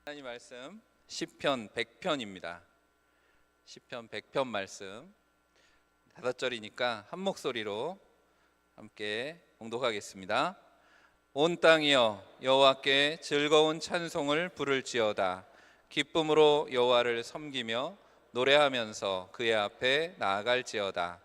하나님 말씀 시편 100편입니다. 시편 100편 말씀 5절이니까 한 목소리로 함께 봉독하겠습니다. 온 땅이여 여호와께 즐거운 찬송을 부를지어다. 기쁨으로 여호와를 섬기며 노래하면서 그의 앞에 나아갈지어다.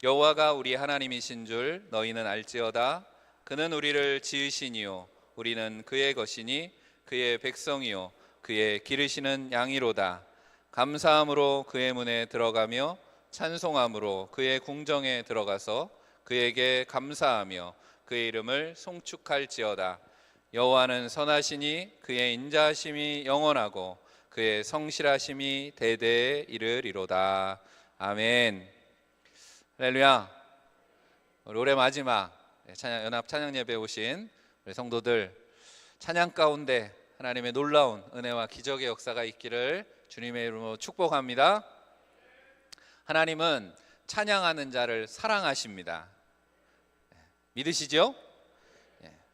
여호와가 우리 하나님이신 줄 너희는 알지어다. 그는 우리를 지으시니요 우리는 그의 것이니 그의 백성이요 그의 기르시는 양이로다. 감사함으로 그의 문에 들어가며 찬송함으로 그의 궁정에 들어가서 그에게 감사하며 그의 이름을 송축할지어다. 여호와는 선하시니 그의 인자하심이 영원하고 그의 성실하심이 대대에 이르리로다. 아멘. 할렐루야. 올해 마지막 연합 찬양 예배 오신 우리 성도들, 찬양 가운데 하나님의 놀라운 은혜와 기적의 역사가 있기를 주님의 이름으로 축복합니다. 하나님은 찬양하는 자를 사랑하십니다. 믿으시죠?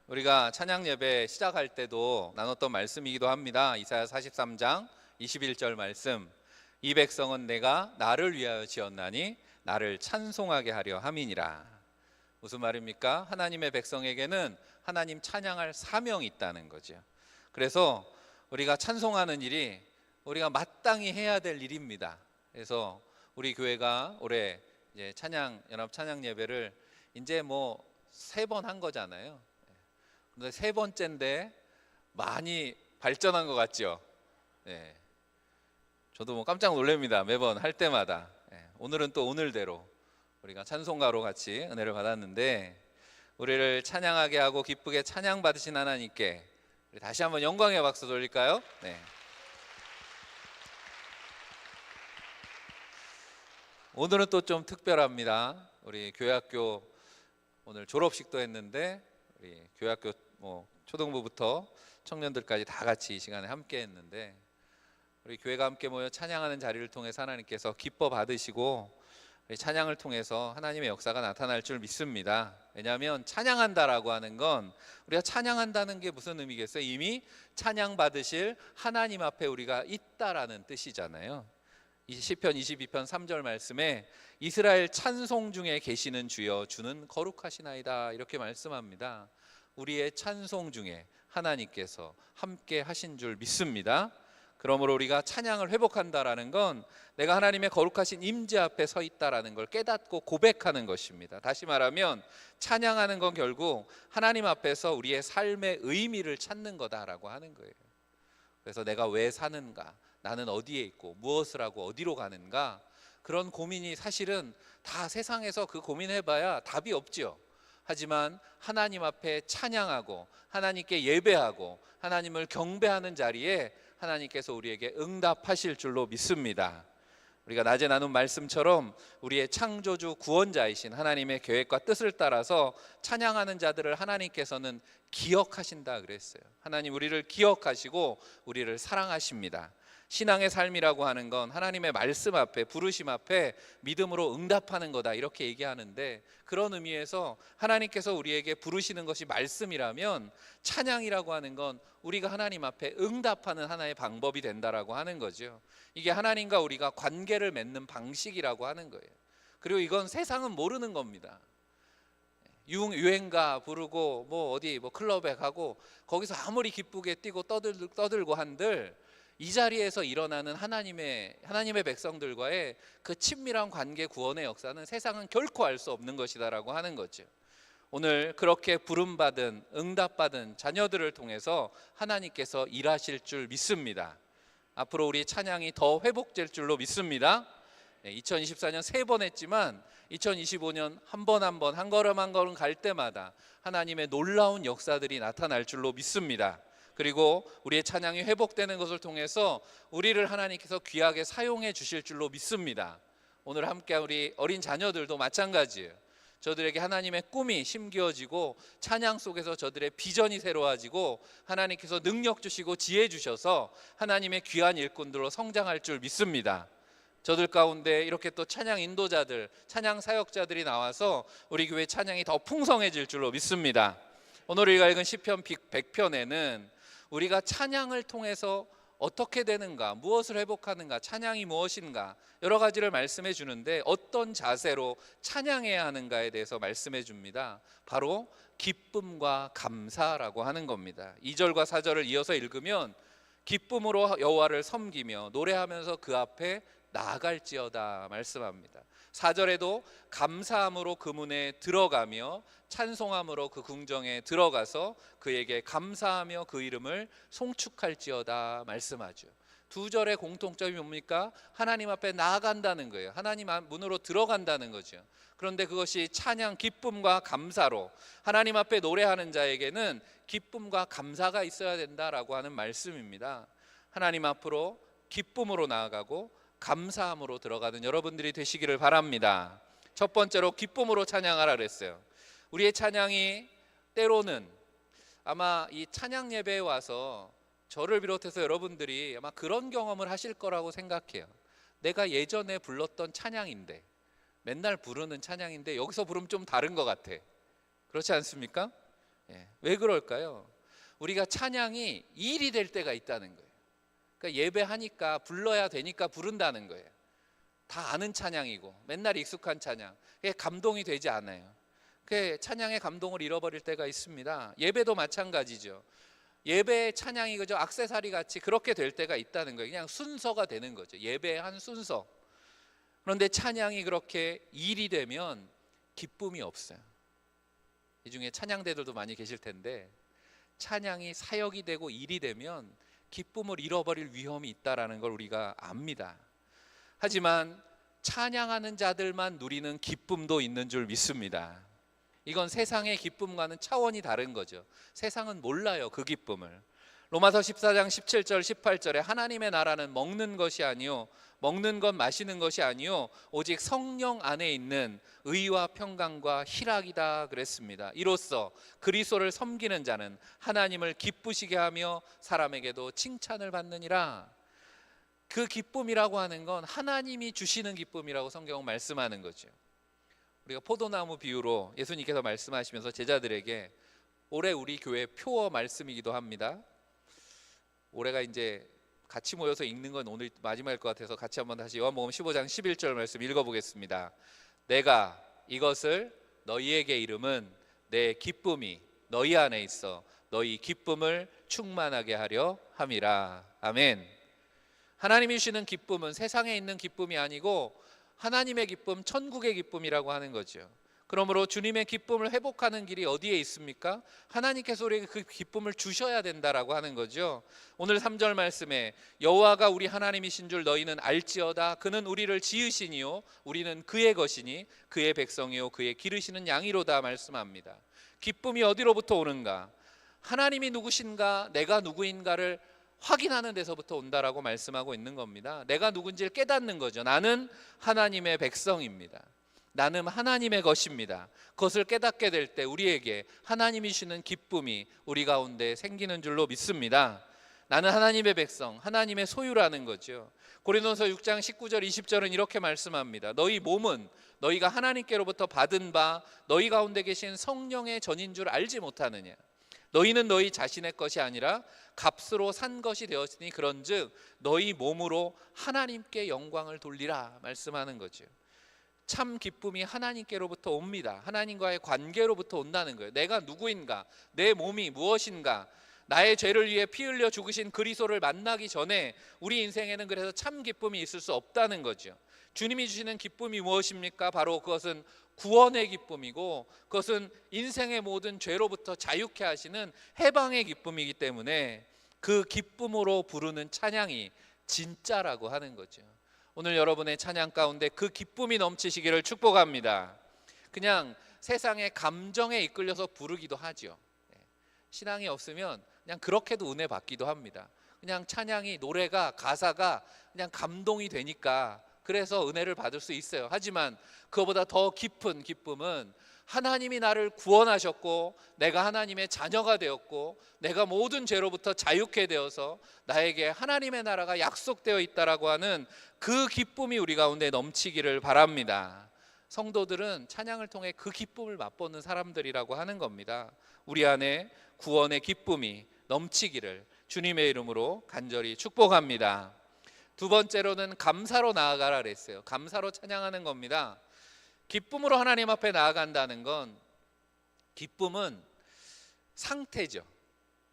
우리가 찬양 예배 시작할 때도 나눴던 말씀이기도 합니다. 이사야 43장 21절 말씀. 이 백성은 내가 나를 위하여 지었나니 나를 찬송하게 하려 함이니라. 무슨 말입니까? 하나님의 백성에게는 하나님 찬양할 사명이 있다는 거죠. 그래서 우리가 찬송하는 일이 우리가 마땅히 해야 될 일입니다. 그래서 우리 교회가 올해 이제 연합 찬양 예배를 이제 뭐 3번 한 거잖아요. 근데 3번째인데 많이 발전한 것 같죠? 네. 저도 뭐 깜짝 놀랍니다. 매번 할 때마다. 오늘은 또 오늘대로 우리가 찬송가로 같이 은혜를 받았는데, 우리를 찬양하게 하고 기쁘게 찬양 받으신 하나님께 우리 다시 한번 영광의 박수 돌릴까요? 네. 오늘은 또 좀 특별합니다. 우리 교회학교 오늘 졸업식도 했는데 우리 교회학교 초등부부터 청년들까지 다 같이 이 시간에 함께 했는데, 우리 교회가 함께 모여 찬양하는 자리를 통해서 하나님께서 기뻐 받으시고 우리 찬양을 통해서 하나님의 역사가 나타날 줄 믿습니다. 왜냐하면 찬양한다라고 하는 건, 우리가 찬양한다는 게 무슨 의미겠어요? 이미 찬양 받으실 하나님 앞에 우리가 있다라는 뜻이잖아요. 시편 22편 3절 말씀에 이스라엘 찬송 중에 계시는 주여 주는 거룩하시나이다 이렇게 말씀합니다. 우리의 찬송 중에 하나님께서 함께 하신 줄 믿습니다. 그러므로 우리가 찬양을 회복한다라는 건 내가 하나님의 거룩하신 임재 앞에 서 있다라는 걸 깨닫고 고백하는 것입니다. 다시 말하면 찬양하는 건 결국 하나님 앞에서 우리의 삶의 의미를 찾는 거다라고 하는 거예요. 그래서 내가 왜 사는가, 나는 어디에 있고 무엇을 하고 어디로 가는가, 그런 고민이 사실은 다 세상에서 그 고민해봐야 답이 없죠. 하지만 하나님 앞에 찬양하고 하나님께 예배하고 하나님을 경배하는 자리에 하나님께서 우리에게 응답하실 줄로 믿습니다. 우리가 낮에 나눈 말씀처럼 우리의 창조주 구원자이신 하나님의 계획과 뜻을 따라서 찬양하는 자들을 하나님께서는 기억하신다 그랬어요. 하나님 우리를 기억하시고 우리를 사랑하십니다. 신앙의 삶이라고 하는 건 하나님의 말씀 앞에, 부르심 앞에 믿음으로 응답하는 거다 이렇게 얘기하는데, 그런 의미에서 하나님께서 우리에게 부르시는 것이 말씀이라면 찬양이라고 하는 건 우리가 하나님 앞에 응답하는 하나의 방법이 된다라고 하는 거죠. 이게 하나님과 우리가 관계를 맺는 방식이라고 하는 거예요. 그리고 이건 세상은 모르는 겁니다. 유행가 부르고 어디 클럽에 가고 거기서 아무리 기쁘게 뛰고 떠들고 한들 이 자리에서 일어나는 하나님의 백성들과의 그 친밀한 관계 구원의 역사는 세상은 결코 알 수 없는 것이다라고 하는 거죠. 오늘 그렇게 부름받은 응답받은 자녀들을 통해서 하나님께서 일하실 줄 믿습니다. 앞으로 우리 찬양이 더 회복될 줄로 믿습니다. 2024년 3번 했지만 2025년 한 번 한 걸음 한 걸음 갈 때마다 하나님의 놀라운 역사들이 나타날 줄로 믿습니다. 그리고 우리의 찬양이 회복되는 것을 통해서 우리를 하나님께서 귀하게 사용해 주실 줄로 믿습니다. 오늘 함께한 우리 어린 자녀들도 마찬가지예요. 저들에게 하나님의 꿈이 심겨지고 찬양 속에서 저들의 비전이 새로워지고 하나님께서 능력 주시고 지혜 주셔서 하나님의 귀한 일꾼들로 성장할 줄 믿습니다. 저들 가운데 이렇게 또 찬양 인도자들, 찬양 사역자들이 나와서 우리 교회 찬양이 더 풍성해질 줄로 믿습니다. 오늘 우리가 읽은 시편 100편에는 우리가 찬양을 통해서 어떻게 되는가, 무엇을 회복하는가, 찬양이 무엇인가 여러 가지를 말씀해 주는데 어떤 자세로 찬양해야 하는가에 대해서 말씀해 줍니다. 바로 기쁨과 감사라고 하는 겁니다. 2절과 4절을 이어서 읽으면 기쁨으로 여호와를 섬기며 노래하면서 그 앞에 나아갈지어다 말씀합니다. 4절에도 감사함으로 그 문에 들어가며 찬송함으로 그 궁정에 들어가서 그에게 감사하며 그 이름을 송축할지어다 말씀하죠. 두 절의 공통점이 뭡니까? 하나님 앞에 나아간다는 거예요. 하나님 문으로 들어간다는 거죠. 그런데 그것이 찬양, 기쁨과 감사로 하나님 앞에 노래하는 자에게는 기쁨과 감사가 있어야 된다라고 하는 말씀입니다. 하나님 앞으로 기쁨으로 나아가고 감사함으로 들어가는 여러분들이 되시기를 바랍니다. 첫 번째로 기쁨으로 찬양하라 그랬어요. 우리의 찬양이 때로는 아마 이 찬양 예배에 와서 저를 비롯해서 여러분들이 아마 그런 경험을 하실 거라고 생각해요. 내가 예전에 불렀던 찬양인데, 맨날 부르는 찬양인데 여기서 부르면 좀 다른 것 같아. 그렇지 않습니까? 왜 그럴까요? 우리가 찬양이 일이 될 때가 있다는 거예요. 그러니까 예배하니까 불러야 되니까 부른다는 거예요. 다 아는 찬양이고 맨날 익숙한 찬양, 그게 감동이 되지 않아요. 그 찬양의 감동을 잃어버릴 때가 있습니다. 예배도 마찬가지죠. 예배의 찬양이 그저 액세서리 같이 그렇게 될 때가 있다는 거예요. 그냥 순서가 되는 거죠. 예배의 한 순서. 그런데 찬양이 그렇게 일이 되면 기쁨이 없어요. 이 중에 찬양대들도 많이 계실 텐데 찬양이 사역이 되고 일이 되면 기쁨을 잃어버릴 위험이 있다는 걸 우리가 압니다. 하지만 찬양하는 자들만 누리는 기쁨도 있는 줄 믿습니다. 이건 세상의 기쁨과는 차원이 다른 거죠. 세상은 몰라요, 그 기쁨을. 로마서 14장 17절 18절에 하나님의 나라는 먹는 것이 아니요 먹는 것 마시는 것이 아니요 오직 성령 안에 있는 의와 평강과 희락이다 그랬습니다. 이로써 그리스도를 섬기는 자는 하나님을 기쁘시게 하며 사람에게도 칭찬을 받느니라. 그 기쁨이라고 하는 건 하나님이 주시는 기쁨이라고 성경은 말씀하는 거죠. 우리가 포도나무 비유로 예수님께서 말씀하시면서 제자들에게 올해 우리 교회 표어 말씀이기도 합니다. 올해가 이제 같이 모여서 읽는 건 오늘 마지막일 것 같아서 같이 한번 다시 요한복음 15장 11절 말씀 읽어보겠습니다. 내가 이것을 너희에게 이름은 내 기쁨이 너희 안에 있어 너희 기쁨을 충만하게 하려 함이라. 아멘. 하나님이 주시는 기쁨은 세상에 있는 기쁨이 아니고 하나님의 기쁨, 천국의 기쁨이라고 하는 거죠. 그러므로 주님의 기쁨을 회복하는 길이 어디에 있습니까? 하나님께서 우리에게 그 기쁨을 주셔야 된다라고 하는 거죠. 오늘 3절 말씀에 여호와가 우리 하나님이신 줄 너희는 알지어다. 그는 우리를 지으시니요 우리는 그의 것이니 그의 백성이요 그의 기르시는 양이로다 말씀합니다. 기쁨이 어디로부터 오는가? 하나님이 누구신가, 내가 누구인가를 확인하는 데서부터 온다라고 말씀하고 있는 겁니다. 내가 누군지를 깨닫는 거죠. 나는 하나님의 백성입니다. 나는 하나님의 것입니다. 그것을 깨닫게 될 때 우리에게 하나님이 주시는 기쁨이 우리 가운데 생기는 줄로 믿습니다. 나는 하나님의 백성, 하나님의 소유라는 거죠. 고린도서 6장 19절 20절은 이렇게 말씀합니다. 너희 몸은 너희가 하나님께로부터 받은 바 너희 가운데 계신 성령의 전인 줄 알지 못하느냐. 너희는 너희 자신의 것이 아니라 값으로 산 것이 되었으니 그런즉 너희 몸으로 하나님께 영광을 돌리라 말씀하는 거죠. 참 기쁨이 하나님께로부터 옵니다. 하나님과의 관계로부터 온다는 거예요. 내가 누구인가, 내 몸이 무엇인가, 나의 죄를 위해 피 흘려 죽으신 그리스도를 만나기 전에 우리 인생에는 그래서 참 기쁨이 있을 수 없다는 거죠. 주님이 주시는 기쁨이 무엇입니까? 바로 그것은 구원의 기쁨이고 그것은 인생의 모든 죄로부터 자유케 하시는 해방의 기쁨이기 때문에 그 기쁨으로 부르는 찬양이 진짜라고 하는 거죠. 오늘 여러분의 찬양 가운데 그 기쁨이 넘치시기를 축복합니다. 그냥 세상의 감정에 이끌려서 부르기도 하죠. 신앙이 없으면 그냥 그렇게도 은혜 받기도 합니다. 그냥 찬양이, 노래가, 가사가 그냥 감동이 되니까 그래서 은혜를 받을 수 있어요. 하지만 그거보다 더 깊은 기쁨은 하나님이 나를 구원하셨고 내가 하나님의 자녀가 되었고 내가 모든 죄로부터 자유케 되어서 나에게 하나님의 나라가 약속되어 있다라고 하는 그 기쁨이 우리 가운데 넘치기를 바랍니다. 성도들은 찬양을 통해 그 기쁨을 맛보는 사람들이라고 하는 겁니다. 우리 안에 구원의 기쁨이 넘치기를 주님의 이름으로 간절히 축복합니다. 두 번째로는 감사로 나아가라 그랬어요. 감사로 찬양하는 겁니다. 기쁨으로 하나님 앞에 나아간다는 건, 기쁨은 상태죠.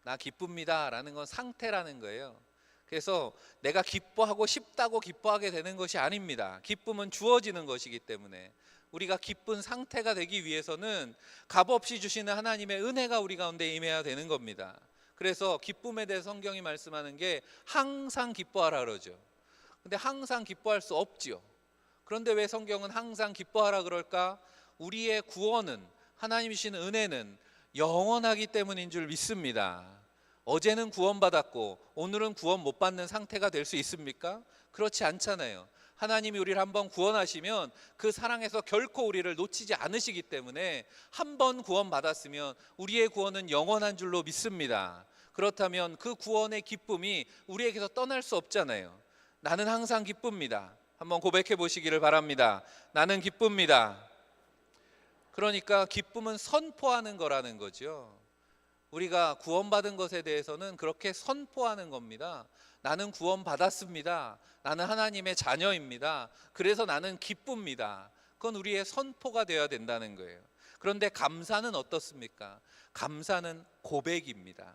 나 기쁩니다 라는 건 상태라는 거예요. 그래서 내가 기뻐하고 싶다고 기뻐하게 되는 것이 아닙니다. 기쁨은 주어지는 것이기 때문에 우리가 기쁜 상태가 되기 위해서는 값없이 주시는 하나님의 은혜가 우리 가운데 임해야 되는 겁니다. 그래서 기쁨에 대해 성경이 말씀하는 게 항상 기뻐하라 그러죠. 근데 항상 기뻐할 수 없지요. 그런데 왜 성경은 항상 기뻐하라 그럴까? 우리의 구원은, 하나님이 주신 은혜는 영원하기 때문인 줄 믿습니다. 어제는 구원받았고 오늘은 구원 못 받는 상태가 될 수 있습니까? 그렇지 않잖아요. 하나님이 우리를 한번 구원하시면 그 사랑에서 결코 우리를 놓치지 않으시기 때문에 한 번 구원받았으면 우리의 구원은 영원한 줄로 믿습니다. 그렇다면 그 구원의 기쁨이 우리에게서 떠날 수 없잖아요. 나는 항상 기쁩니다. 한번 고백해 보시기를 바랍니다. 나는 기쁩니다. 그러니까 기쁨은 선포하는 거라는 거죠. 우리가 구원받은 것에 대해서는 그렇게 선포하는 겁니다. 나는 구원받았습니다. 나는 하나님의 자녀입니다. 그래서 나는 기쁩니다. 그건 우리의 선포가 되어야 된다는 거예요. 그런데 감사는 어떻습니까? 감사는 고백입니다.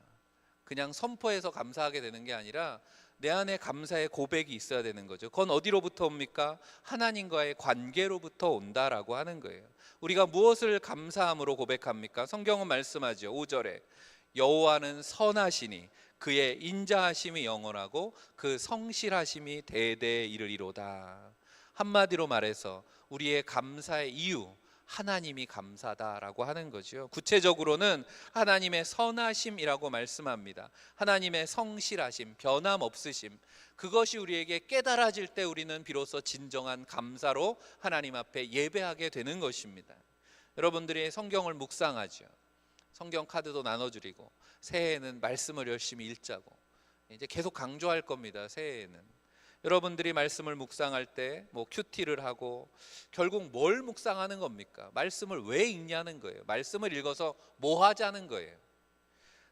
그냥 선포해서 감사하게 되는 게 아니라 내 안에 감사의 고백이 있어야 되는 거죠. 그건 어디로부터 옵니까? 하나님과의 관계로부터 온다라고 하는 거예요. 우리가 무엇을 감사함으로 고백합니까? 성경은 말씀하죠. 5절에 여호와는 선하시니 그의 인자하심이 영원하고 그 성실하심이 대대에 이르리로다. 한마디로 말해서 우리의 감사의 이유, 하나님이 감사다라고 하는 거죠. 구체적으로는 하나님의 선하심이라고 말씀합니다. 하나님의 성실하심, 변함없으심, 그것이 우리에게 깨달아질 때 우리는 비로소 진정한 감사로 하나님 앞에 예배하게 되는 것입니다. 여러분들이 성경을 묵상하죠. 성경 카드도 나눠드리고 새해에는 말씀을 열심히 읽자고 이제 계속 강조할 겁니다. 새해에는 여러분들이 말씀을 묵상할 때 뭐 큐티를 하고 결국 뭘 묵상하는 겁니까? 말씀을 왜 읽냐는 거예요. 말씀을 읽어서 뭐 하자는 거예요.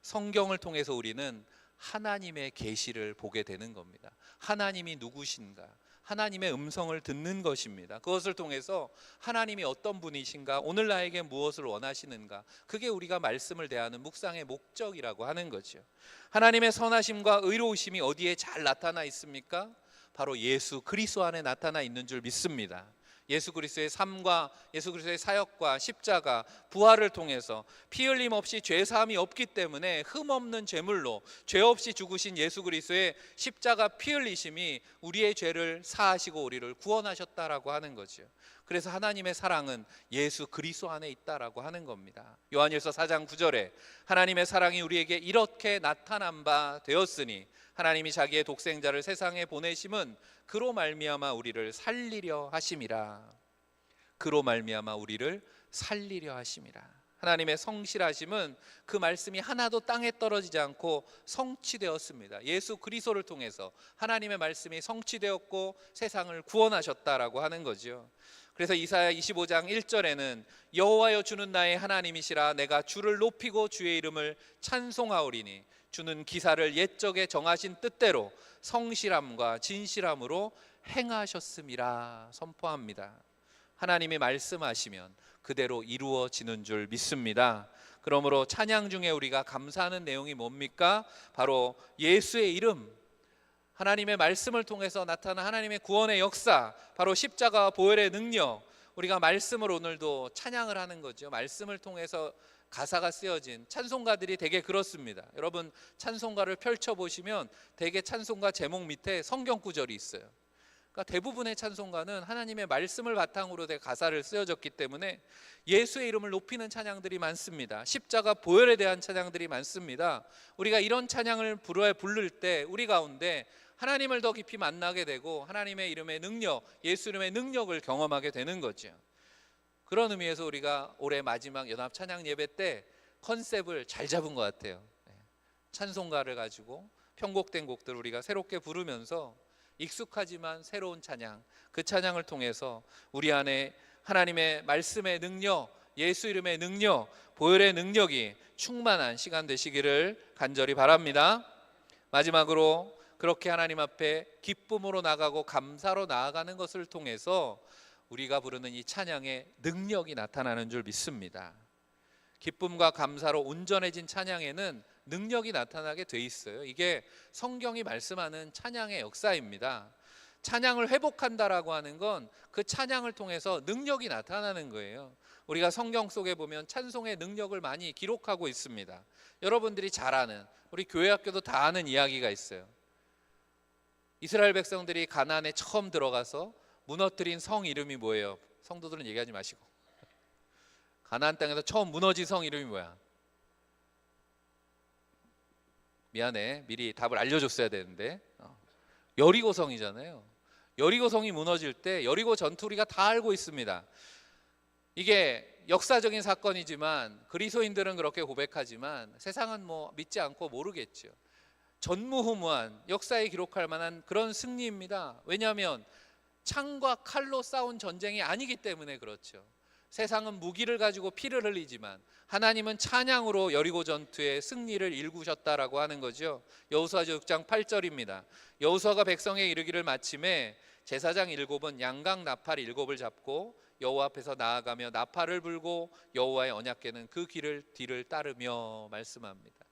성경을 통해서 우리는 하나님의 계시를 보게 되는 겁니다. 하나님이 누구신가? 하나님의 음성을 듣는 것입니다. 그것을 통해서 하나님이 어떤 분이신가? 오늘 나에게 무엇을 원하시는가? 그게 우리가 말씀을 대하는 묵상의 목적이라고 하는 거죠. 하나님의 선하심과 의로우심이 어디에 잘 나타나 있습니까? 바로 예수 그리스도 안에 나타나 있는 줄 믿습니다. 예수 그리스도의 삶과 예수 그리스도의 사역과 십자가, 부활을 통해서 피 흘림 없이 죄 사함이 없기 때문에 흠 없는 제물로 죄 없이 죽으신 예수 그리스도의 십자가 피 흘리심이 우리의 죄를 사하시고 우리를 구원하셨다라고 하는 거죠. 그래서 하나님의 사랑은 예수 그리스도 안에 있다라고 하는 겁니다. 요한일서 4장 9절에 하나님의 사랑이 우리에게 이렇게 나타난 바 되었으니 하나님이 자기의 독생자를 세상에 보내심은 그로 말미암아 우리를 살리려 하심이라. 그로 말미암아 우리를 살리려 하심이라. 하나님의 성실하심은 그 말씀이 하나도 땅에 떨어지지 않고 성취되었습니다. 예수 그리스도를 통해서 하나님의 말씀이 성취되었고 세상을 구원하셨다라고 하는 거죠. 그래서 이사야 25장 1절에는 여호와여 주는 나의 하나님이시라 내가 주를 높이고 주의 이름을 찬송하오리니 주는 기사를 옛적에 정하신 뜻대로 성실함과 진실함으로 행하셨음이라 선포합니다. 하나님이 말씀하시면 그대로 이루어지는 줄 믿습니다. 그러므로 찬양 중에 우리가 감사하는 내용이 뭡니까? 바로 예수의 이름, 하나님의 말씀을 통해서 나타난 하나님의 구원의 역사, 바로 십자가와 보혈의 능력, 우리가 말씀을 오늘도 찬양을 하는 거죠. 말씀을 통해서 가사가 쓰여진 찬송가들이 되게 그렇습니다. 여러분 찬송가를 펼쳐보시면 대개 찬송가 제목 밑에 성경 구절이 있어요. 그러니까 대부분의 찬송가는 하나님의 말씀을 바탕으로 된 가사를 쓰여졌기 때문에 예수의 이름을 높이는 찬양들이 많습니다. 십자가 보혈에 대한 찬양들이 많습니다. 우리가 이런 찬양을 부를 때 우리 가운데 하나님을 더 깊이 만나게 되고 하나님의 이름의 능력, 예수 이름의 능력을 경험하게 되는 거죠. 그런 의미에서 우리가 올해 마지막 연합 찬양 예배 때 컨셉을 잘 잡은 것 같아요. 찬송가를 가지고 편곡된 곡들 우리가 새롭게 부르면서 익숙하지만 새로운 찬양, 그 찬양을 통해서 우리 안에 하나님의 말씀의 능력, 예수 이름의 능력, 보혈의 능력이 충만한 시간 되시기를 간절히 바랍니다. 마지막으로 그렇게 하나님 앞에 기쁨으로 나가고 감사로 나아가는 것을 통해서 우리가 부르는 이 찬양의 능력이 나타나는 줄 믿습니다. 기쁨과 감사로 온전해진 찬양에는 능력이 나타나게 돼 있어요. 이게 성경이 말씀하는 찬양의 역사입니다. 찬양을 회복한다라고 하는 건 그 찬양을 통해서 능력이 나타나는 거예요. 우리가 성경 속에 보면 찬송의 능력을 많이 기록하고 있습니다. 여러분들이 잘 아는, 우리 교회 학교도 다 아는 이야기가 있어요. 이스라엘 백성들이 가나안에 처음 들어가서 무너뜨린 성 이름이 뭐예요? 성도들은 얘기하지 마시고. 가나안 땅에서 처음 무너진 성 이름이 뭐야? 미안해, 미리 답을 알려줬어야 되는데 여리고성이잖아요. 여리고성이 무너질 때 여리고 전투 우리가 다 알고 있습니다. 이게 역사적인 사건이지만 그리스도인들은 그렇게 고백하지만 세상은 뭐 믿지 않고 모르겠죠. 전무후무한 역사에 기록할 만한 그런 승리입니다. 왜냐하면 창과 칼로 싸운 전쟁이 아니기 때문에 그렇죠. 세상은 무기를 가지고 피를 흘리지만 하나님은 찬양으로 여리고 전투의 승리를 일구셨다라고 하는 거죠. 여호수아서 6장 8절입니다. 여호수아가 백성에 이르기를 마침에 제사장 일곱은 양각 나팔 일곱을 잡고 여호와 앞에서 나아가며 나팔을 불고 여호와의 언약궤는 그 뒤를 따르며 말씀합니다.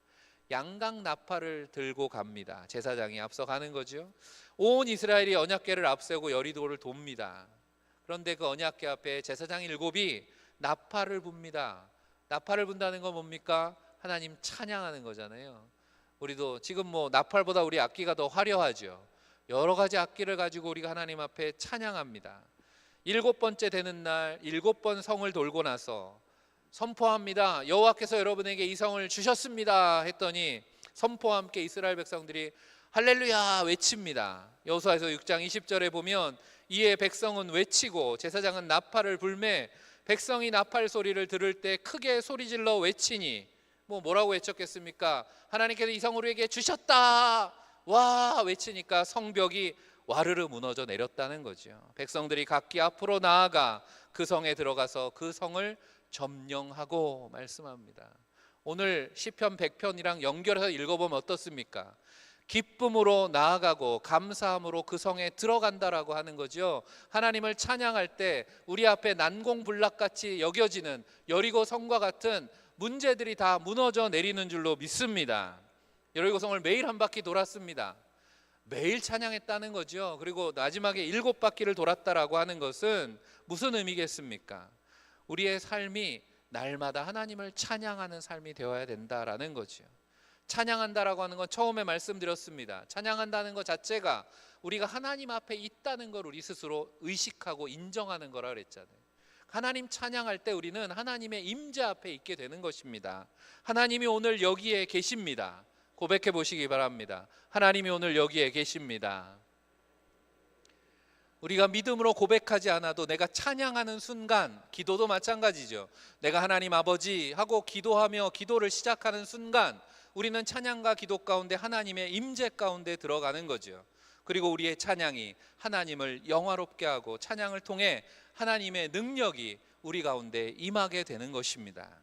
양각 나팔을 들고 갑니다. 제사장이 앞서가는 거죠. 온 이스라엘이 언약궤를 앞세우고 여리고를 돕니다. 그런데 그 언약궤 앞에 제사장 일곱이 나팔을 붑니다. 나팔을 분다는 건 뭡니까? 하나님 찬양하는 거잖아요. 우리도 지금 뭐 나팔보다 우리 악기가 더 화려하죠. 여러 가지 악기를 가지고 우리가 하나님 앞에 찬양합니다. 7번째 되는 날 7번 성을 돌고 나서 선포합니다. 여호와께서 여러분에게 이 성을 주셨습니다 했더니 선포와 함께 이스라엘 백성들이 할렐루야 외칩니다. 여호수아서 6장 20절에 보면 이에 백성은 외치고 제사장은 나팔을 불매 백성이 나팔 소리를 들을 때 크게 소리질러 외치니 뭐라고 외쳤겠습니까? 하나님께서 이 성을 우리에게 주셨다 와 외치니까 성벽이 와르르 무너져 내렸다는 거죠. 백성들이 각기 앞으로 나아가 그 성에 들어가서 그 성을 점령하고 말씀합니다. 오늘 시편 100편이랑 연결해서 읽어보면 어떻습니까? 기쁨으로 나아가고 감사함으로 그 성에 들어간다라고 하는 거죠. 하나님을 찬양할 때 우리 앞에 난공불락같이 여겨지는 여리고 성과 같은 문제들이 다 무너져 내리는 줄로 믿습니다. 여리고 성을 매일 한 바퀴 돌았습니다. 매일 찬양했다는 거죠. 그리고 마지막에 7바퀴를 돌았다라고 하는 것은 무슨 의미겠습니까? 우리의 삶이 날마다 하나님을 찬양하는 삶이 되어야 된다라는 거죠. 찬양한다라고 하는 건 처음에 말씀드렸습니다. 찬양한다는 것 자체가 우리가 하나님 앞에 있다는 걸 우리 스스로 의식하고 인정하는 거라 그랬잖아요. 하나님 찬양할 때 우리는 하나님의 임재 앞에 있게 되는 것입니다. 하나님이 오늘 여기에 계십니다. 고백해 보시기 바랍니다. 하나님이 오늘 여기에 계십니다. 우리가 믿음으로 고백하지 않아도 내가 찬양하는 순간, 기도도 마찬가지죠. 내가 하나님 아버지 하고 기도하며 기도를 시작하는 순간 우리는 찬양과 기도 가운데 하나님의 임재 가운데 들어가는 거죠. 그리고 우리의 찬양이 하나님을 영화롭게 하고 찬양을 통해 하나님의 능력이 우리 가운데 임하게 되는 것입니다.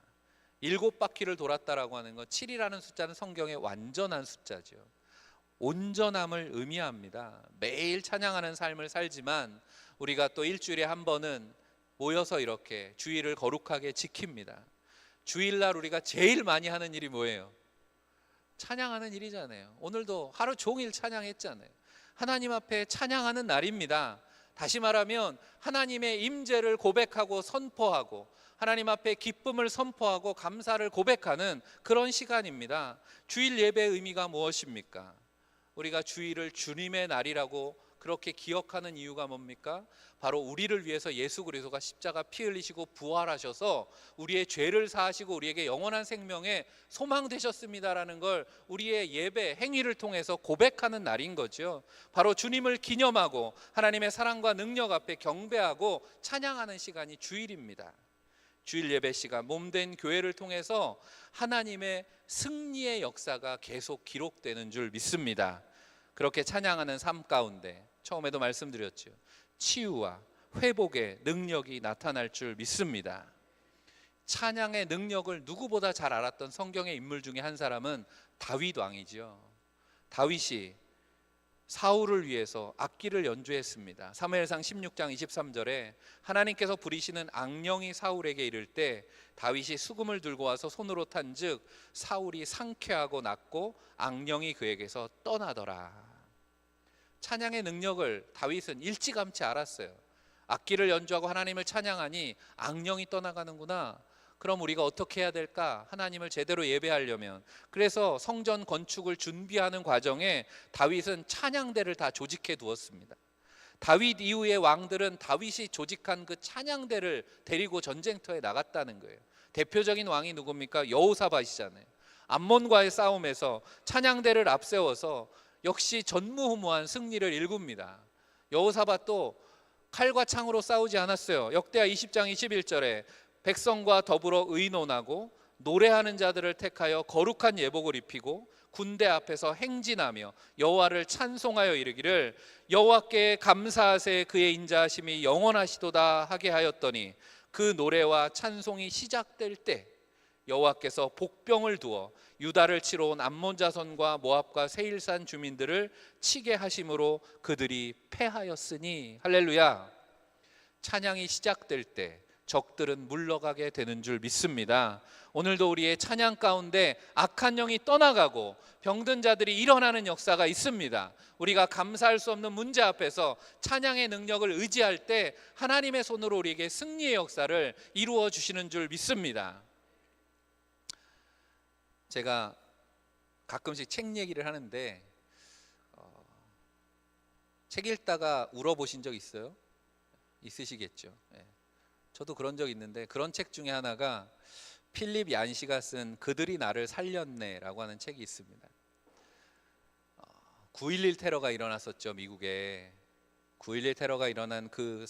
7바퀴를 돌았다라고 하는 것, 7이라는 숫자는 성경의 완전한 숫자죠. 온전함을 의미합니다. 매일 찬양하는 삶을 살지만 우리가 또 일주일에 한 번은 모여서 이렇게 주일을 거룩하게 지킵니다. 주일날 우리가 제일 많이 하는 일이 뭐예요? 찬양하는 일이잖아요. 오늘도 하루 종일 찬양했잖아요. 하나님 앞에 찬양하는 날입니다. 다시 말하면 하나님의 임재를 고백하고 선포하고 하나님 앞에 기쁨을 선포하고 감사를 고백하는 그런 시간입니다. 주일 예배의 의미가 무엇입니까? 우리가 주일을 주님의 날이라고 그렇게 기억하는 이유가 뭡니까? 바로 우리를 위해서 예수 그리스도가 십자가 피 흘리시고 부활하셔서 우리의 죄를 사하시고 우리에게 영원한 생명의 소망 되셨습니다라는 걸 우리의 예배 행위를 통해서 고백하는 날인 거죠. 바로 주님을 기념하고 하나님의 사랑과 능력 앞에 경배하고 찬양하는 시간이 주일입니다. 주일 예배 시간, 몸된 교회를 통해서 하나님의 승리의 역사가 계속 기록되는 줄 믿습니다. 그렇게 찬양하는 삶 가운데 처음에도 말씀드렸죠. 치유와 회복의 능력이 나타날 줄 믿습니다. 찬양의 능력을 누구보다 잘 알았던 성경의 인물 중에 한 사람은 다윗 왕이죠. 다윗이 사울을 위해서 악기를 연주했습니다. 사무엘상 16장 23절에 하나님께서 부리시는 악령이 사울에게 이를 때 다윗이 수금을 들고 와서 손으로 탄즉 사울이 상쾌하고 낫고 악령이 그에게서 떠나더라. 찬양의 능력을 다윗은 일찌감치 알았어요. 악기를 연주하고 하나님을 찬양하니 악령이 떠나가는구나. 그럼 우리가 어떻게 해야 될까? 하나님을 제대로 예배하려면. 그래서 성전 건축을 준비하는 과정에 다윗은 찬양대를 다 조직해 두었습니다. 다윗 이후의 왕들은 다윗이 조직한 그 찬양대를 데리고 전쟁터에 나갔다는 거예요. 대표적인 왕이 누굽니까? 여호사밧이잖아요. 암몬과의 싸움에서 찬양대를 앞세워서 역시 전무후무한 승리를 일굽니다. 여호사밧도 칼과 창으로 싸우지 않았어요. 역대하 20장 21절에 백성과 더불어 의논하고 노래하는 자들을 택하여 거룩한 예복을 입히고 군대 앞에서 행진하며 여호와를 찬송하여 이르기를 여호와께 감사하세 그의 인자하심이 영원하시도다 하게 하였더니 그 노래와 찬송이 시작될 때 여호와께서 복병을 두어 유다를 치러 온 암몬 자손과 모압과 세일산 주민들을 치게 하심으로 그들이 패하였으니. 할렐루야. 찬양이 시작될 때 적들은 물러가게 되는 줄 믿습니다. 오늘도 우리의 찬양 가운데 악한 영이 떠나가고 병든 자들이 일어나는 역사가 있습니다. 우리가 감사할 수 없는 문제 앞에서 찬양의 능력을 의지할 때 하나님의 손으로 우리에게 승리의 역사를 이루어 주시는 줄 믿습니다. 제가 가끔씩 책 얘기를 하는데 책 읽다가 울어보신 적 있어요? 있으시겠죠. 저도 그런 적 있는데 그런 책 중에 하나가 필립 얀시가 쓴 그들이 나를 살렸네 라고 하는 책이 있습니다. 9.11 테러가 일어났었죠. 미국에 9.11 테러가 일어난 그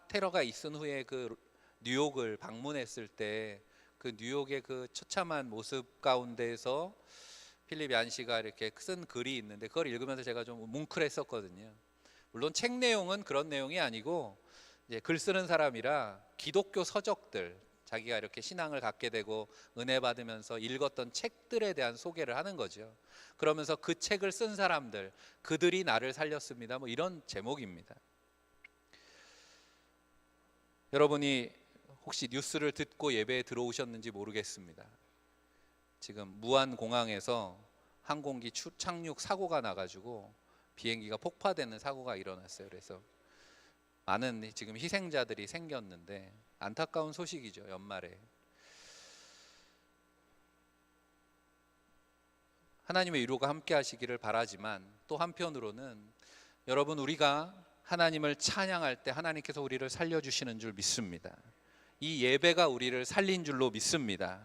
테러가 있은 후에 그 뉴욕을 방문했을 때 그 뉴욕의 그 처참한 모습 가운데에서 필립 얀시가 이렇게 쓴 글이 있는데 그걸 읽으면서 제가 좀 뭉클했었거든요. 물론 책 내용은 그런 내용이 아니고 이제 글 쓰는 사람이라 기독교 서적들, 자기가 이렇게 신앙을 갖게 되고 은혜 받으면서 읽었던 책들에 대한 소개를 하는 거죠. 그러면서 그 책을 쓴 사람들, 그들이 나를 살렸습니다. 뭐 이런 제목입니다. 여러분이 혹시 뉴스를 듣고 예배에 들어오셨는지 모르겠습니다. 지금 무안공항에서 항공기 착륙 사고가 나가지고 비행기가 폭파되는 사고가 일어났어요. 그래서 많은 지금 희생자들이 생겼는데 안타까운 소식이죠. 연말에 하나님의 위로가 함께 하시기를 바라지만 또 한편으로는 여러분 우리가 하나님을 찬양할 때 하나님께서 우리를 살려주시는 줄 믿습니다. 이 예배가 우리를 살린 줄로 믿습니다.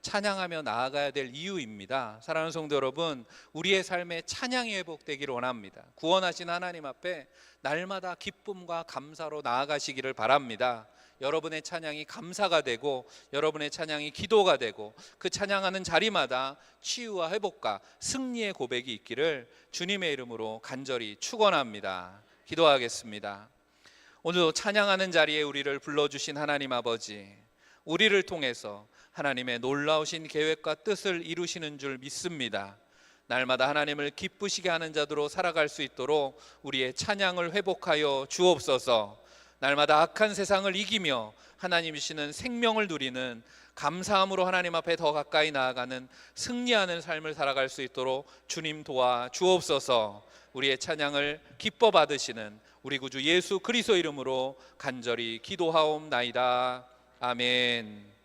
찬양하며 나아가야 될 이유입니다. 사랑하는 성도 여러분, 우리의 삶에 찬양이 회복되기를 원합니다. 구원하신 하나님 앞에 날마다 기쁨과 감사로 나아가시기를 바랍니다. 여러분의 찬양이 감사가 되고 여러분의 찬양이 기도가 되고 그 찬양하는 자리마다 치유와 회복과 승리의 고백이 있기를 주님의 이름으로 간절히 축원합니다. 기도하겠습니다. 오늘도 찬양하는 자리에 우리를 불러주신 하나님 아버지, 우리를 통해서 하나님의 놀라우신 계획과 뜻을 이루시는 줄 믿습니다. 날마다 하나님을 기쁘시게 하는 자들로 살아갈 수 있도록 우리의 찬양을 회복하여 주옵소서. 날마다 악한 세상을 이기며 하나님 주시는 생명을 누리는 감사함으로 하나님 앞에 더 가까이 나아가는 승리하는 삶을 살아갈 수 있도록 주님 도와 주옵소서. 우리의 찬양을 기뻐 받으시는 우리 구주 예수 그리스도 이름으로 간절히 기도하옵나이다. 아멘.